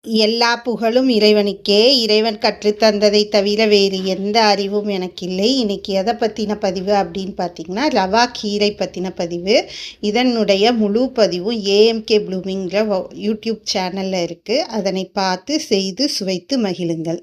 எல்லா புகழும் இறைவனுக்கே. இறைவன் கற்றுத்தந்ததை தவிர வேறு எந்த அறிவும் எனக்கு இல்லை. இன்னைக்கு எதை பற்றின பதிவு அப்படின்னு பார்த்தீங்கன்னா, ரவா கீரை பற்றின பதிவு. இதனுடைய முழு பதிவும் ஏஎம்கே ப்ளூமிங்கிற யூடியூப் சேனலில் இருக்குது. அதனை பார்த்து செய்து சுவைத்து மகிழுங்கள்.